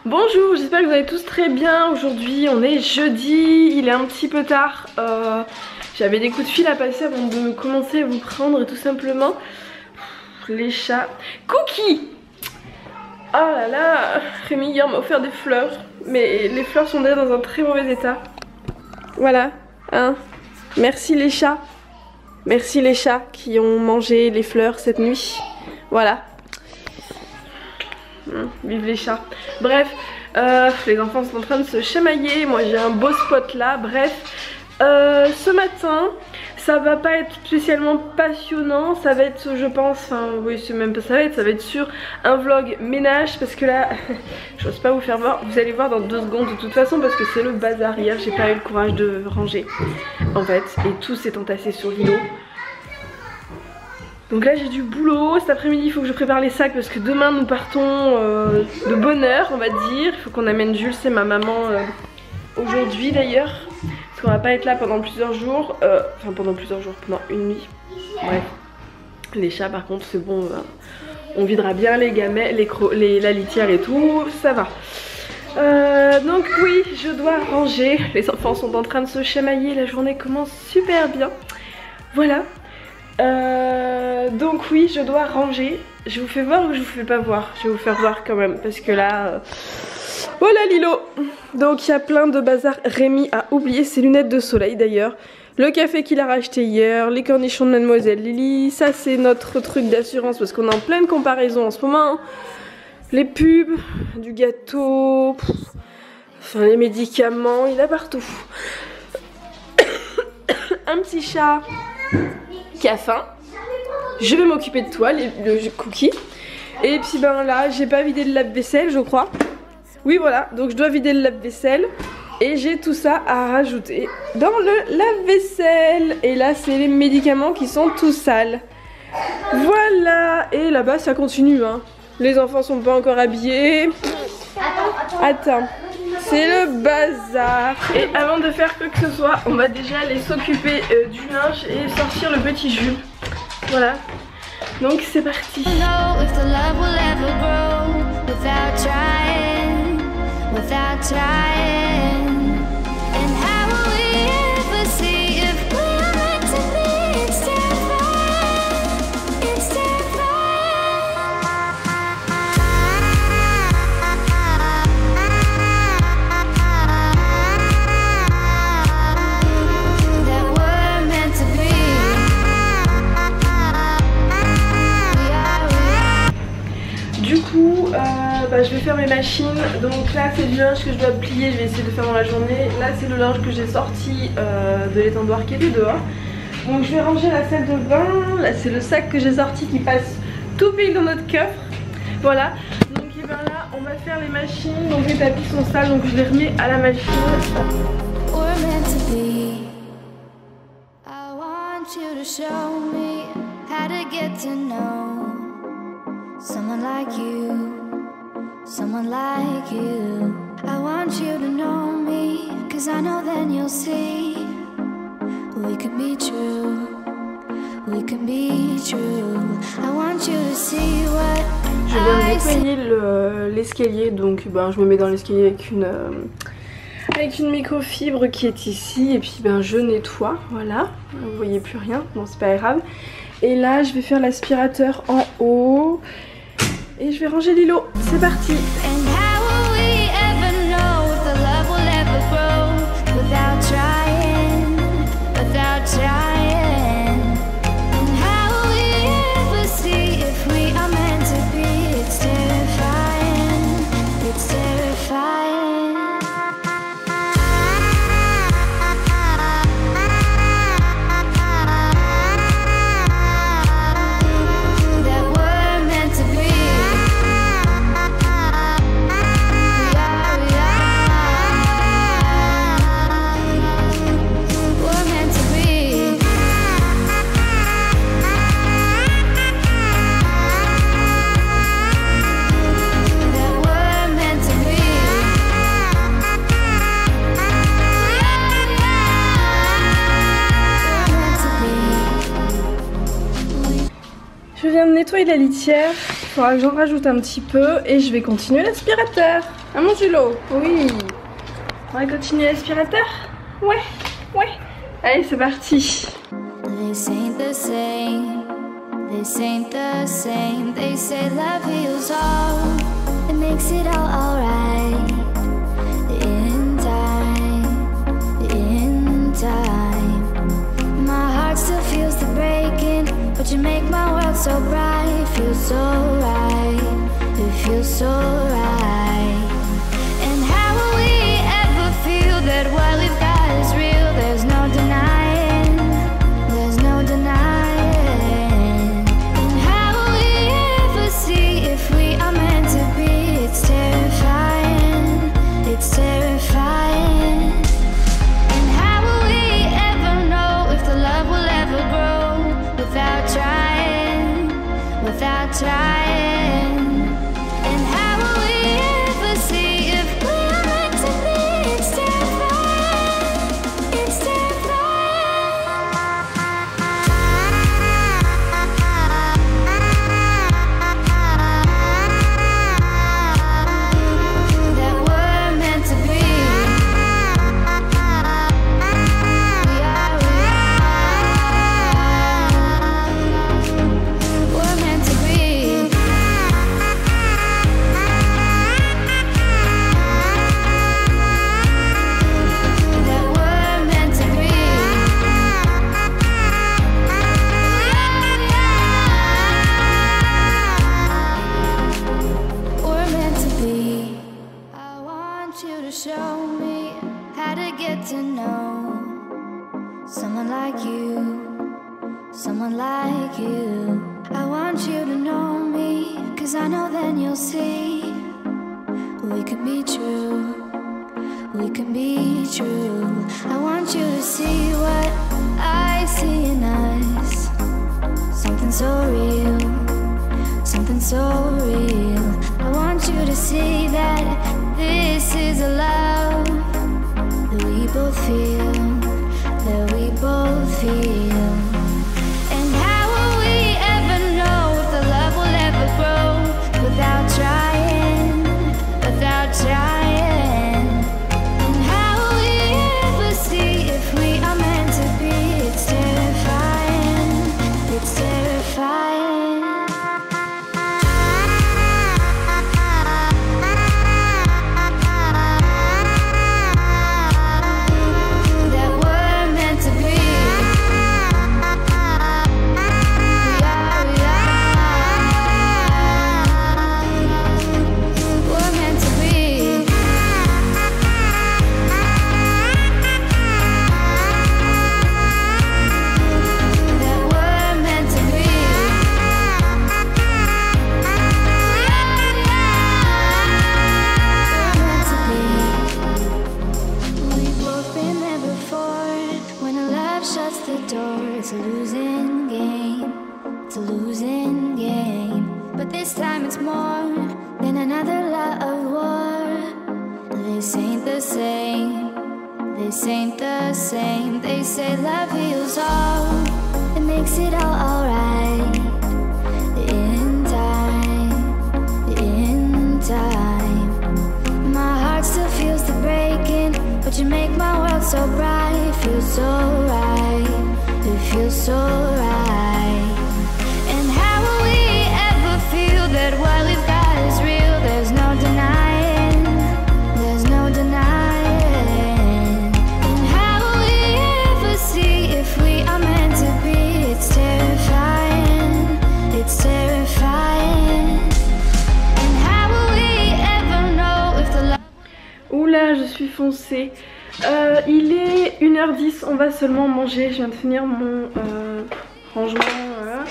Bonjour, j'espère que vous allez tous très bien. Aujourd'hui on est jeudi, il est un petit peu tard. J'avais des coups de fil à passer avant de commencer à vous prendre tout simplement. Les chats. Cookie! Oh là là, Rémi hier m'a offert des fleurs, mais les fleurs sont déjà dans un très mauvais état. Voilà, hein. Merci les chats. Merci les chats qui ont mangé les fleurs cette nuit. Voilà. Vive les chats. Bref, les enfants sont en train de se chamailler. Moi j'ai un beau spot là. Bref, ce matin, ça va pas être spécialement passionnant. Ça va être, je pense, enfin oui c'est même pas ça va être sur un vlog ménage. Parce que là, j'ose pas vous faire voir. Vous allez voir dans 2 secondes de toute façon. Parce que c'est le bazar. Hier j'ai pas eu le courage de ranger en fait. Et tout s'est entassé sur l'îlot. Donc là j'ai du boulot, cet après-midi il faut que je prépare les sacs parce que demain nous partons de bonne heure on va dire. Il faut qu'on amène Jules et ma maman aujourd'hui d'ailleurs. Parce qu'on va pas être là pendant plusieurs jours, enfin pendant plusieurs jours, pendant une nuit. Bref, les chats par contre c'est bon, on videra bien les gamets, la litière et tout, ça va. Donc oui, je dois ranger, les enfants sont en train de se chamailler, la journée commence super bien. Voilà. Donc oui je dois ranger. Je vous fais voir ou je vous fais pas voir? Je vais vous faire voir quand même parce que là voilà Lilo. Donc il y a plein de bazar. Rémi a oublié ses lunettes de soleil d'ailleurs. Le café qu'il a racheté hier, les cornichons de Mademoiselle Lily. Ça c'est notre truc d'assurance parce qu'on est en pleine comparaison en ce moment. Les pubs, du gâteau, enfin les médicaments, il a partout. Un petit chat qui a faim. Je vais m'occuper de toi, le cookie. Et puis ben là, j'ai pas vidé le lave-vaisselle, je crois. Oui voilà, donc je dois vider le lave-vaisselle. Et j'ai tout ça à rajouter dans le lave-vaisselle. Et là, c'est les médicaments qui sont tout sales. Voilà. Et là-bas, ça continue, hein. Les enfants sont pas encore habillés. Attends. C'est le bazar. Et avant de faire quoi que ce soit, on va déjà aller s'occuper du linge et sortir le petit Jules. Voilà. Donc c'est parti. Je vais faire mes machines. Donc là c'est du linge que je dois plier, je vais essayer de faire dans la journée. Là c'est le linge que j'ai sorti de l'étendoir qui était dehors. Donc je vais ranger la salle de bain. Là c'est le sac que j'ai sorti qui passe tout pile dans notre coffre. Voilà. Donc et bien là on va faire les machines. Donc les tapis sont sales donc je les remets à la machine. Someone like you, I want you to know me, cause I know then you'll see, we could be true, we could be true, I want you to see what je viens de nettoyer l'escalier, donc ben, je me mets dans l'escalier avec une microfibre qui est ici, et puis ben, je nettoie, voilà, vous voyez plus rien, bon c'est pas grave, et là je vais faire l'aspirateur en haut, et je vais ranger l'îlot, c'est parti. nettoyé la litière, il faudra que j'en rajoute un petit peu et je vais continuer l'aspirateur. Ah mon Julo, oui. On va continuer l'aspirateur? Ouais, ouais. Allez, c'est parti. This ain't the same, this ain't the same. They say love heals all, it makes it all alright. In time, my heart still feels the breaking, but you make my world so bright. It feels so right, it feels so right. And how will we ever feel that what we've got is real? There's no denying, there's no denying. And how will we ever see if we are meant to be? It's terrifying, it's terrifying. And how will we ever know if the love will ever grow without trying, without trying? And how will we ever see if we are meant to be? It's terrifying, it's terrifying. That we're meant to be. We're meant to be. That we're meant to be. We're meant to be. I want you to show me how to get to know someone like you, someone like you. I want you to know me, 'cause I know then you'll see we could be true, we can be true. I want you to see what I see in us, something so real, something so real. I want you to see that this is a love that we both feel, that we both feel. And how will we ever know if the love will ever grow without trying, without trying? And how will we ever see if we are meant to be? It's terrifying, it's terrifying. That we're meant to be. We are, we're meant to be. That we're meant to be. We've both been there before. When a love shuts the door, it's a losing game, it's a losing game. But this time it's more than another love war. This ain't the same, this ain't the same. They say love heals all, it makes it all alright. In time, my heart still feels the breaking, but you make my world so bright. It feels so right, it feels so right. And how will we ever feel that what we've got is real? There's no denying, there's no denying. And how will we ever see if we are meant to be? It's terrifying, it's terrifying. And how will we ever know if the love... Oula, je suis foncée. Il est 1h10, on va seulement manger. Je viens de finir mon rangement. Voilà.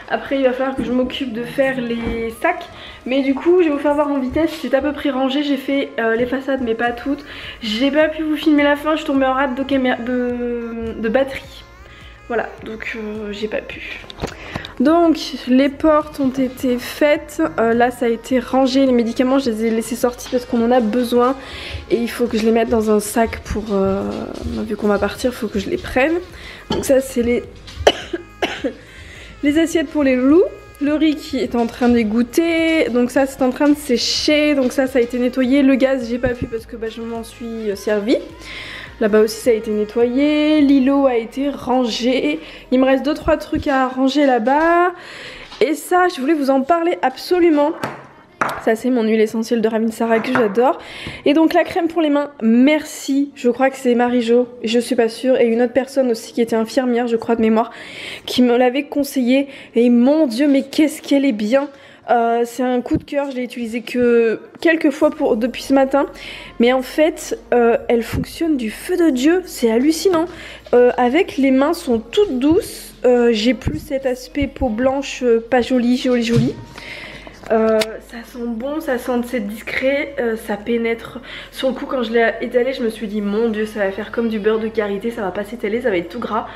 Après, il va falloir que je m'occupe de faire les sacs. Mais du coup, je vais vous faire voir en vitesse. C'est à peu près rangé. J'ai fait les façades, mais pas toutes. J'ai pas pu vous filmer la fin. Je suis tombée en rate de batterie. Voilà, donc j'ai pas pu. Donc les portes ont été faites, là ça a été rangé, les médicaments je les ai laissés sortis parce qu'on en a besoin et il faut que je les mette dans un sac pour, vu qu'on va partir, il faut que je les prenne. Donc ça c'est les, les assiettes pour les loulous. Le riz qui est en train d'égoutter, donc ça c'est en train de sécher, donc ça a été nettoyé. Le gaz j'ai pas pu parce que je m'en suis servi. Là-bas aussi ça a été nettoyé, l'îlot a été rangé. Il me reste 2-3 trucs à ranger là-bas. Et ça je voulais vous en parler absolument. Ça c'est mon huile essentielle de Ravinsara que j'adore. Et donc la crème pour les mains, merci. Je crois que c'est Marie-Jo, je suis pas sûre. Et une autre personne aussi qui était infirmière, je crois de mémoire, qui me l'avait conseillé. Et mon Dieu, mais qu'est-ce qu'elle est bien. C'est un coup de cœur, je l'ai utilisé que quelques fois depuis ce matin. Mais en fait, elle fonctionne du feu de Dieu, c'est hallucinant. Avec les mains sont toutes douces. J'ai plus cet aspect peau blanche, pas jolie. Ça sent bon, ça sent c'est discret, ça pénètre. Sur le coup quand je l'ai étalé je me suis dit mon Dieu ça va faire comme du beurre de karité, ça va pas s'étaler, ça va être tout gras.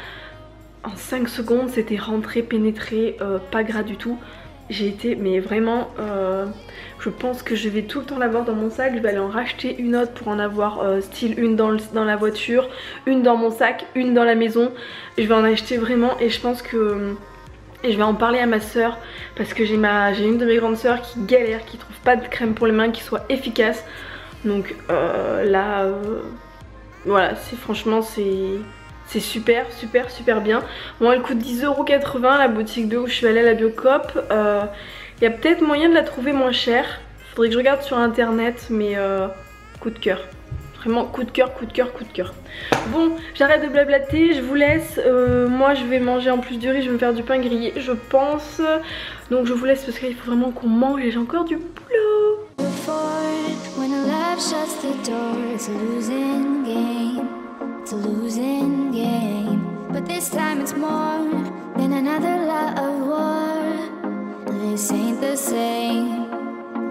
En 5 secondes c'était rentré, pénétré, pas gras du tout. J'ai été mais vraiment je pense que je vais tout le temps l'avoir dans mon sac. Je vais aller en racheter une autre pour en avoir style une dans la voiture, une dans mon sac, une dans la maison. Je vais en acheter vraiment et je pense que... Et je vais en parler à ma soeur parce que j'ai une de mes grandes soeurs qui galère, qui trouve pas de crème pour les mains qui soit efficace. Donc là, voilà, franchement c'est super bien. Bon, elle coûte 10,80 € la boutique de où je suis allée à la Biocoop. Il y a peut-être moyen de la trouver moins chère. Faudrait que je regarde sur internet, mais coup de cœur. Vraiment coup de cœur. Bon, j'arrête de blablater, je vous laisse. Moi je vais manger en plus du riz, je vais me faire du pain grillé je pense. Donc je vous laisse parce qu'il faut vraiment qu'on mange et j'ai encore du boulot.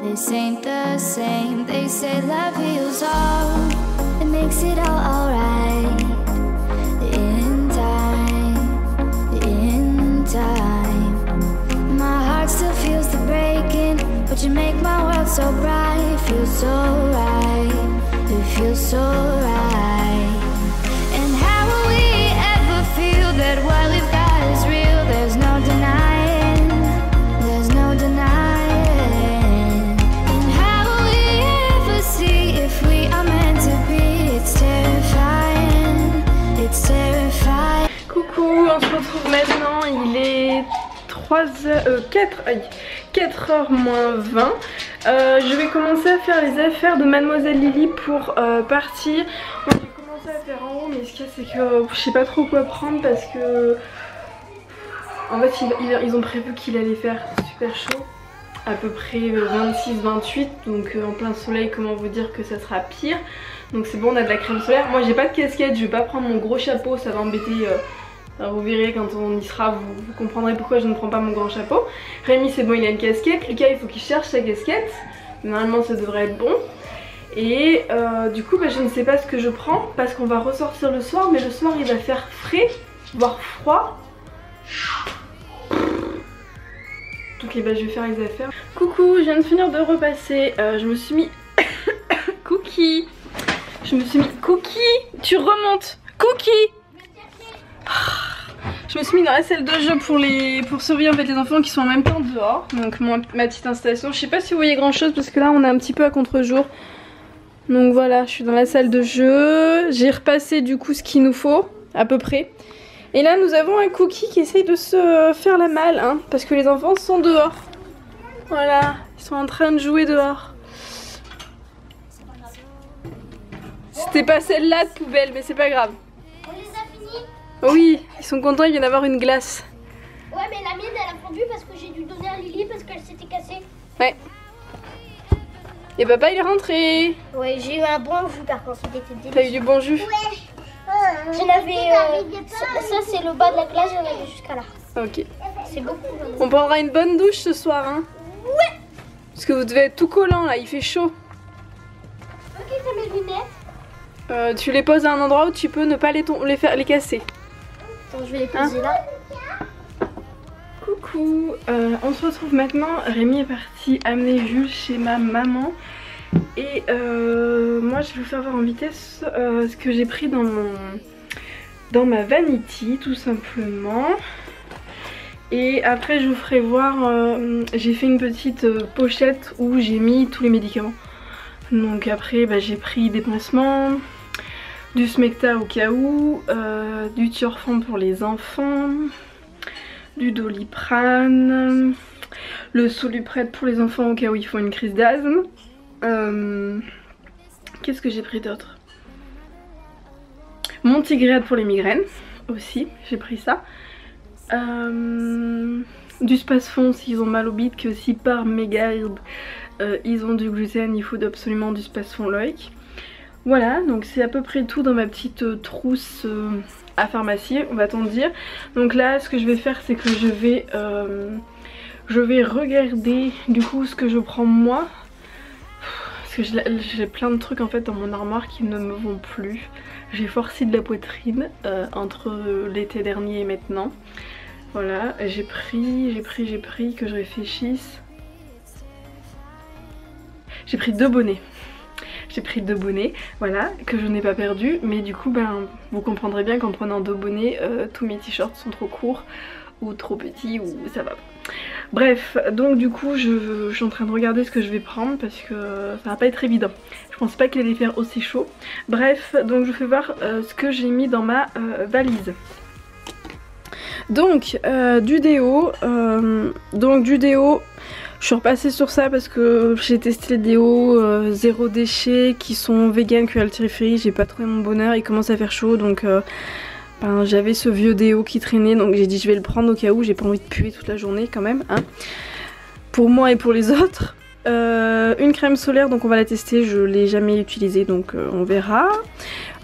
This ain't the same. They say love heals all. It makes it all alright. In time. My heart still feels the breaking, but you make my world so bright. Feels so right. It feels so right. And how will we ever feel that what we've got is real? There's no denying. There's no denying. Coucou, on se retrouve maintenant, il est 4h moins 20. Je vais commencer à faire les affaires de Mademoiselle Lily pour partir. Moi j'ai commencé à faire en haut, mais ce qu'il y a c'est que je sais pas trop quoi prendre parce que en fait ils ont prévu qu'il allait faire super chaud, à peu près 26-28, donc en plein soleil, comment vous dire que ça sera pire. Donc c'est bon, on a de la crème solaire. Moi j'ai pas de casquette, je vais pas prendre mon gros chapeau, ça va embêter. Vous verrez quand on y sera, vous comprendrez pourquoi je ne prends pas mon grand chapeau. Rémi c'est bon, il a une casquette. Lucas il faut qu'il cherche sa casquette. Normalement ça devrait être bon. Et du coup je ne sais pas ce que je prends parce qu'on va ressortir le soir. Mais le soir il va faire frais, voire froid. Donc je vais faire les affaires. Coucou, je viens de finir de repasser. Je me suis mis... Cookie. Je me suis mis... Cookie, tu remontes. Cookie. Je me suis mis dans la salle de jeu pour surveiller en fait les enfants qui sont en même temps dehors. Donc ma petite installation. Je sais pas si vous voyez grand chose parce que là on est un petit peu à contre-jour. Donc voilà, je suis dans la salle de jeu. J'ai repassé du coup ce qu'il nous faut à peu près. Et là nous avons un Cookie qui essaye de se faire la malle hein, parce que les enfants sont dehors. Voilà, ils sont en train de jouer dehors. C'était pas celle-là de poubelle mais c'est pas grave. On les a finis? Oui, ils sont contents, il vient d'avoir une glace. Ouais mais la mienne elle a fondu parce que j'ai dû donner à Lily parce qu'elle s'était cassée. Ouais. Et papa il est rentré. Ouais, j'ai eu un bon jus par contre, il était délicieux. T'as eu du bon jus? Ouais. J'en avais... ça c'est le bas de la glace, j'en avais jusqu'à là. Ok. C'est beaucoup. On prendra une bonne douche ce soir hein. Ouais. Parce que vous devez être tout collant là, il fait chaud. Ok, t'as mes lunettes. Tu les poses à un endroit où tu peux ne pas les casser. Attends, je vais les poser là. Coucou, on se retrouve maintenant. Rémi est parti amener Jules chez ma maman. Et moi je vais vous faire voir en vitesse ce que j'ai pris dans ma vanity tout simplement. Et après je vous ferai voir, j'ai fait une petite pochette où j'ai mis tous les médicaments. Donc après bah, j'ai pris des pansements, du Smecta au cas où, du Tiorfan pour les enfants, du Doliprane, le Soluprède pour les enfants au cas où ils font une crise d'asthme. Qu'est-ce que j'ai pris d'autre? Mon Tigréade pour les migraines aussi, j'ai pris ça. Du Spasfon s'ils ont mal au bide, qui aussi par mégarde ils ont du gluten, il faut absolument du Spasfon Loïc. Voilà, donc c'est à peu près tout dans ma petite trousse à pharmacie, on va t'en dire. Donc là ce que je vais faire c'est que je vais regarder du coup ce que je prends moi. Parce que j'ai plein de trucs en fait dans mon armoire qui ne me vont plus. J'ai forcé de la poitrine entre l'été dernier et maintenant. Voilà, j'ai pris, que je réfléchisse. J'ai pris 2 bonnets. J'ai pris 2 bonnets, voilà, que je n'ai pas perdu. Mais du coup, ben, vous comprendrez bien qu'en prenant 2 bonnets, tous mes t-shirts sont trop courts ou trop petits ou ça va pas. Bref, donc du coup, je suis en train de regarder ce que je vais prendre parce que ça va pas être évident. Je pense pas qu'il allait faire aussi chaud. Bref, donc je vous fais voir ce que j'ai mis dans ma valise. Donc du déo, je suis repassée sur ça parce que j'ai testé les déos zéro déchet qui sont vegan, cruelty free. J'ai pas trouvé mon bonheur, il commence à faire chaud donc ben, j'avais ce vieux déo qui traînait donc j'ai dit je vais le prendre au cas où, j'ai pas envie de puer toute la journée quand même hein, pour moi et pour les autres. Une crème solaire, donc on va la tester, je l'ai jamais utilisée donc on verra.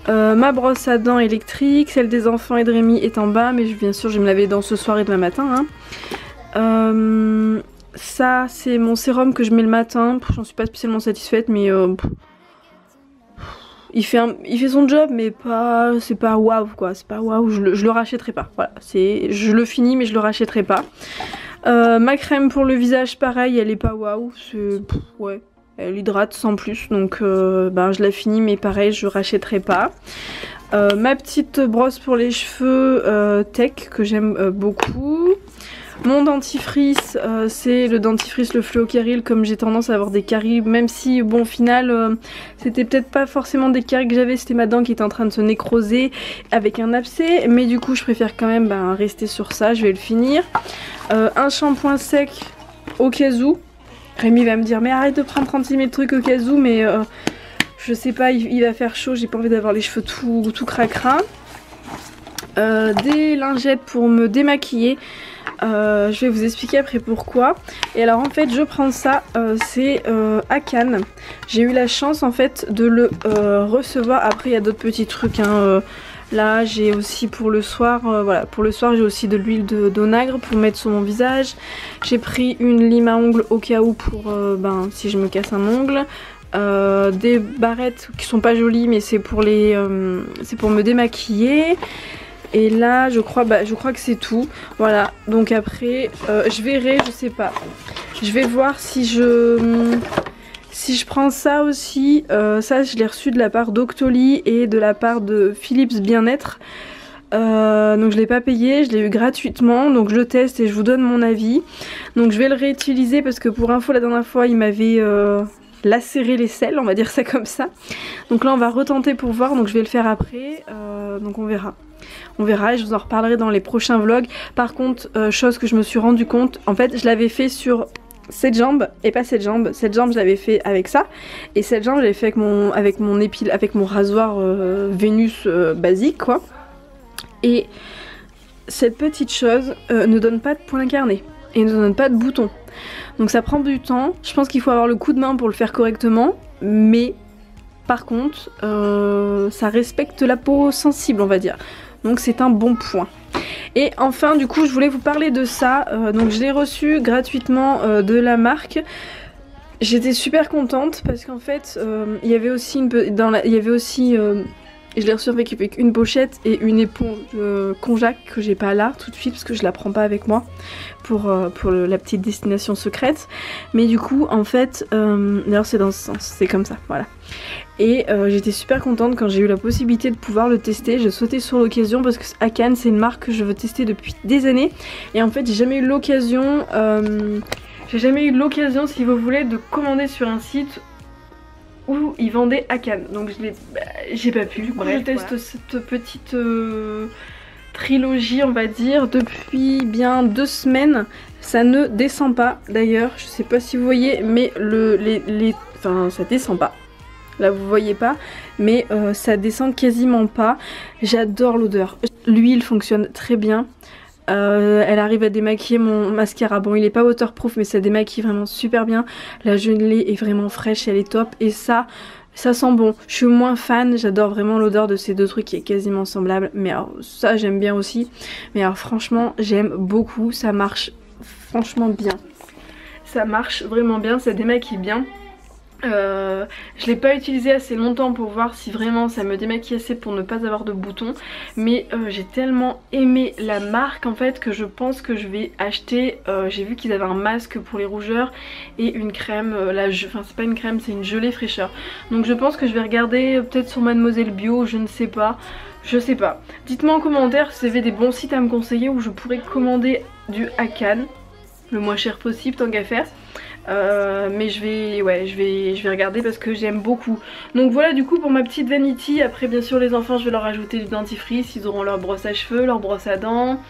Ma brosse à dents électrique, celle des enfants et de Rémi est en bas, mais bien sûr je vais me laver les dents ce soir et demain matin hein. Ça c'est mon sérum que je mets le matin, j'en suis pas spécialement satisfaite mais il fait son job mais c'est pas waouh quoi, c'est pas waouh, je le rachèterai pas, voilà, je le finis mais je le rachèterai pas. Ma crème pour le visage pareil, elle est pas waouh, ouais, elle hydrate sans plus donc ben, je la finis mais pareil je rachèterai pas. Ma petite brosse pour les cheveux Tech que j'aime beaucoup. Mon dentifrice, c'est le dentifrice le Fluocaril, comme j'ai tendance à avoir des caries, même si bon au final c'était peut-être pas forcément des caries que j'avais, c'était ma dent qui était en train de se nécroser avec un abcès, mais du coup je préfère quand même ben, rester sur ça, je vais le finir. Un shampoing sec au cas où. Rémi va me dire mais arrête de prendre 36 000 trucs au cas où, mais je sais pas, il va faire chaud, j'ai pas envie d'avoir les cheveux tout cracra. Des lingettes pour me démaquiller. Je vais vous expliquer après pourquoi. Et alors en fait je prends ça, c'est à Cannes. J'ai eu la chance en fait de le recevoir. Après il y a d'autres petits trucs hein, là j'ai aussi pour le soir, voilà, pour le soir j'ai aussi de l'huile d'onagre pour mettre sur mon visage. J'ai pris une lime à ongles au cas où pour ben, si je me casse un ongle. Des barrettes qui sont pas jolies mais c'est pour me démaquiller. Et là je crois que c'est tout. Voilà, donc après je verrai, je sais pas. Je vais voir si je prends ça aussi. Ça je l'ai reçu de la part d'Octoly et de la part de Philips Bien-être. Donc je l'ai pas payé, je l'ai eu gratuitement. Donc je le teste et je vous donne mon avis. Donc je vais le réutiliser parce que pour info la dernière fois il m'avait lacéré les selles, on va dire ça comme ça. Donc là on va retenter pour voir, donc je vais le faire après. Donc on verra. On verra et je vous en reparlerai dans les prochains vlogs. Par contre, chose que je me suis rendu compte, en fait je l'avais fait sur cette jambe et pas cette jambe. Cette jambe je l'avais fait avec ça et cette jambe je l'avais fait avec mon rasoir Vénus basique quoi. Et cette petite chose ne donne pas de point incarné et ne donne pas de bouton. Donc ça prend du temps. Je pense qu'il faut avoir le coup de main pour le faire correctement, mais par contre ça respecte la peau sensible on va dire. Donc c'est un bon point. Et enfin du coup je voulais vous parler de ça. Donc je l'ai reçu gratuitement de la marque. J'étais super contente parce qu'en fait il y avait aussi Je l'ai reçu avec une pochette et une éponge Conjac que j'ai pas là tout de suite parce que je la prends pas avec moi pour la petite destination secrète. Mais du coup en fait, d'ailleurs c'est dans ce sens, c'est comme ça, voilà. Et j'étais super contente quand j'ai eu la possibilité de pouvoir le tester. J'ai sauté sur l'occasion parce que Hakan c'est une marque que je veux tester depuis des années. Et en fait j'ai jamais eu l'occasion, si vous voulez, de commander sur un site où ils vendaient Hakan, donc j'ai pas pu. Bref, je teste voilà. Cette petite trilogie on va dire depuis bien 2 semaines. Ça ne descend pas d'ailleurs, je sais pas si vous voyez, mais enfin ça descend pas. Là vous voyez pas, mais ça descend quasiment pas. J'adore l'odeur. L'huile fonctionne très bien. Elle arrive à démaquiller mon mascara. Bon, il est pas waterproof, mais ça démaquille vraiment super bien. La gelée est vraiment fraîche, elle est top. Et ça sent bon. Je suis moins fan, j'adore vraiment l'odeur de ces deux trucs qui est quasiment semblable. Mais alors, ça, j'aime bien aussi. Mais alors, franchement, j'aime beaucoup. Ça marche franchement bien. Ça marche vraiment bien, ça démaquille bien. Je l'ai pas utilisé assez longtemps pour voir si vraiment ça me démaquille assez pour ne pas avoir de boutons, mais j'ai tellement aimé la marque en fait que je pense que je vais acheter. J'ai vu qu'ils avaient un masque pour les rougeurs et une crème, enfin c'est pas une crème, c'est une gelée fraîcheur, donc je pense que je vais regarder peut-être sur Mademoiselle Bio, je ne sais pas. Dites-moi en commentaire si vous avez des bons sites à me conseiller où je pourrais commander du Hakan le moins cher possible tant qu'à faire. Mais je vais regarder parce que j'aime beaucoup. Donc voilà du coup pour ma petite vanity. Après bien sûr les enfants je vais leur ajouter du dentifrice. Ils auront leur brosse à cheveux, leur brosse à dents.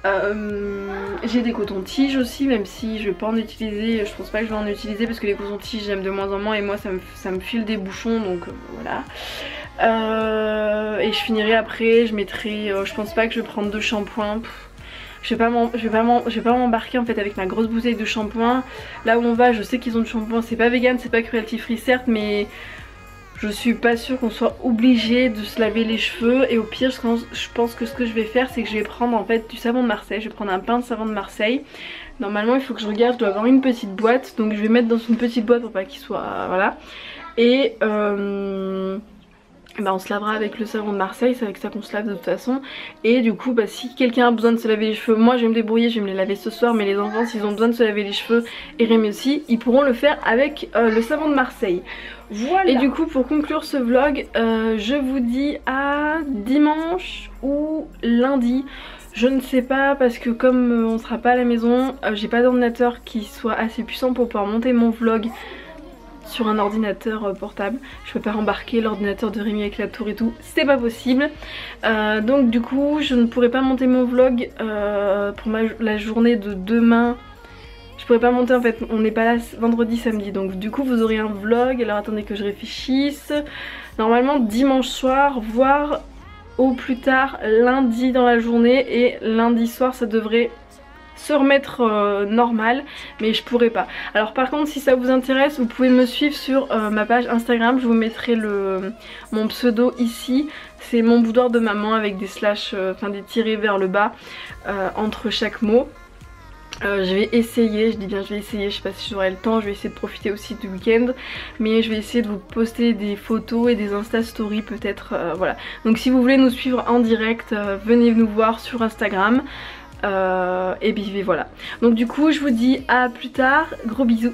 J'ai des cotons-tiges aussi, même si je vais pas en utiliser. Je pense pas que je vais en utiliser parce que les cotons-tiges j'aime de moins en moins. Et moi ça me file des bouchons, donc voilà. Et je finirai après, je mettrai, je pense pas que je vais prendre 2 shampoings. Je vais pas m'embarquer en fait avec ma grosse bouteille de shampoing. Là où on va, je sais qu'ils ont du shampoing, c'est pas vegan, c'est pas cruelty free certes, mais je suis pas sûre qu'on soit obligé de se laver les cheveux. Et au pire, je pense que ce que je vais faire, c'est que je vais prendre en fait du savon de Marseille. Je vais prendre un pain de savon de Marseille. Normalement, il faut que je regarde, je dois avoir une petite boîte, donc je vais mettre dans une petite boîte pour pas qu'il soit, voilà. Et bah on se lavera avec le savon de Marseille, c'est avec ça qu'on se lave de toute façon. Et du coup bah si quelqu'un a besoin de se laver les cheveux, moi je vais me débrouiller, je vais me les laver ce soir. Mais les enfants s'ils ont besoin de se laver les cheveux, et Rémi aussi, ils pourront le faire avec le savon de Marseille. Voilà. Et du coup pour conclure ce vlog, je vous dis à dimanche ou lundi. Je ne sais pas parce que comme on sera pas à la maison, j'ai pas d'ordinateur qui soit assez puissant pour pouvoir monter mon vlog sur un ordinateur portable. Je peux pas embarquer l'ordinateur de Rémi avec la tour et tout, c'est pas possible. Donc du coup je ne pourrai pas monter mon vlog pour la journée de demain. Je pourrais pas monter en fait, on n'est pas là vendredi, samedi, donc du coup vous aurez un vlog. Alors attendez que je réfléchisse. Normalement dimanche soir, voire au plus tard lundi dans la journée, et lundi soir ça devrait se remettre normal, mais je pourrais pas. Alors par contre si ça vous intéresse, vous pouvez me suivre sur ma page Instagram, je vous mettrai mon pseudo ici. C'est mon boudoir de maman avec des slash, enfin des tirés vers le bas entre chaque mot. Je vais essayer, je dis bien je vais essayer, je sais pas si j'aurai le temps, je vais essayer de profiter aussi du week-end, mais je vais essayer de vous poster des photos et des Insta Stories peut-être, voilà. Donc si vous voulez nous suivre en direct, venez nous voir sur Instagram. Et puis voilà. Donc du coup je vous dis à plus tard, gros bisous.